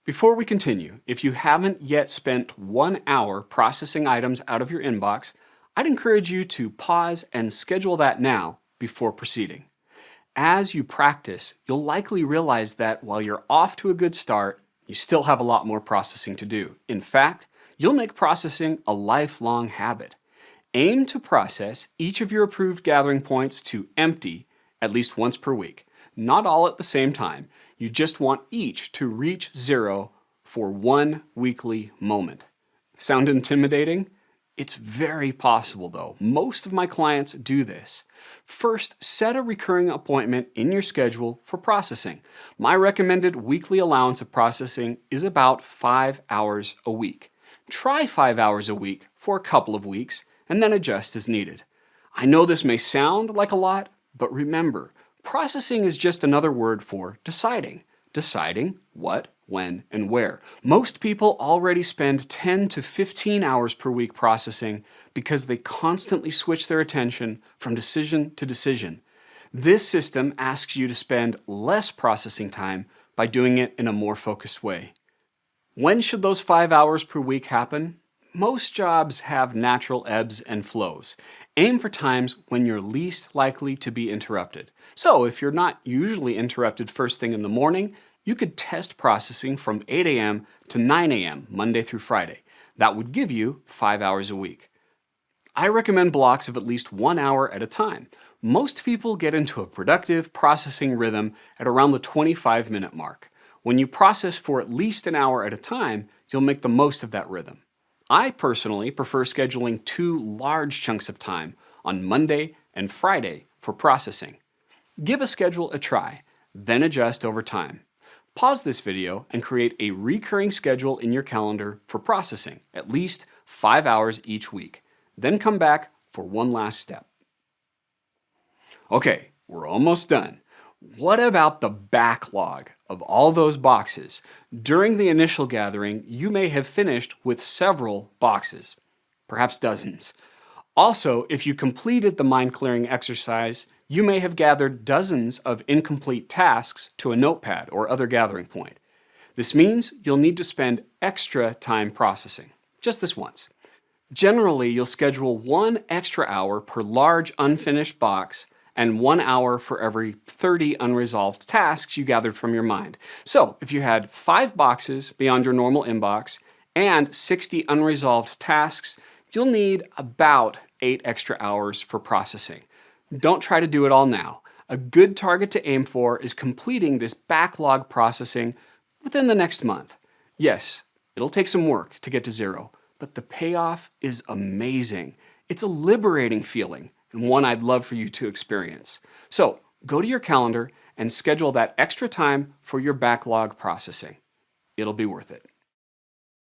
Before we continue, if you haven't yet spent 1 hour processing items out of your inbox, I'd encourage you to pause and schedule that now before proceeding. As you practice, you'll likely realize that while you're off to a good start, you still have a lot more processing to do. In fact, you'll make processing a lifelong habit. Aim to process each of your approved gathering points to empty at least once per week. Not all at the same time. You just want each to reach zero for one weekly moment. Sound intimidating? It's very possible though. Most of my clients do this. First, set a recurring appointment in your schedule for processing. My recommended weekly allowance of processing is about 5 hours a week. Try 5 hours a week for a couple of weeks and then adjust as needed. I know this may sound like a lot, but remember, processing is just another word for deciding. Deciding what, when, and where. Most people already spend 10 to 15 hours per week processing because they constantly switch their attention from decision to decision. This system asks you to spend less processing time by doing it in a more focused way. When should those 5 hours per week happen? Most jobs have natural ebbs and flows. Aim for times when you're least likely to be interrupted. So if you're not usually interrupted first thing in the morning, you could test processing from 8 a.m. to 9 a.m. Monday through Friday. That would give you 5 hours a week. I recommend blocks of at least 1 hour at a time. Most people get into a productive processing rhythm at around the 25-minute mark. When you process for at least an hour at a time, you'll make the most of that rhythm. I personally prefer scheduling 2 large chunks of time on Monday and Friday for processing. Give a schedule a try, then adjust over time. Pause this video and create a recurring schedule in your calendar for processing, at least 5 hours each week. Then come back for one last step. Okay, we're almost done. What about the backlog of all those boxes? During the initial gathering, you may have finished with several boxes, perhaps dozens. Also, if you completed the mind clearing exercise, you may have gathered dozens of incomplete tasks to a notepad or other gathering point. This means you'll need to spend extra time processing, just this once. Generally, you'll schedule 1 extra hour per large unfinished box and 1 hour for every 30 unresolved tasks you gathered from your mind. So if you had 5 boxes beyond your normal inbox and 60 unresolved tasks, you'll need about 8 extra hours for processing. Don't try to do it all now. A good target to aim for is completing this backlog processing within the next month. Yes, it'll take some work to get to zero, but the payoff is amazing. It's a liberating feeling, and one I'd love for you to experience. So go to your calendar and schedule that extra time for your backlog processing. It'll be worth it.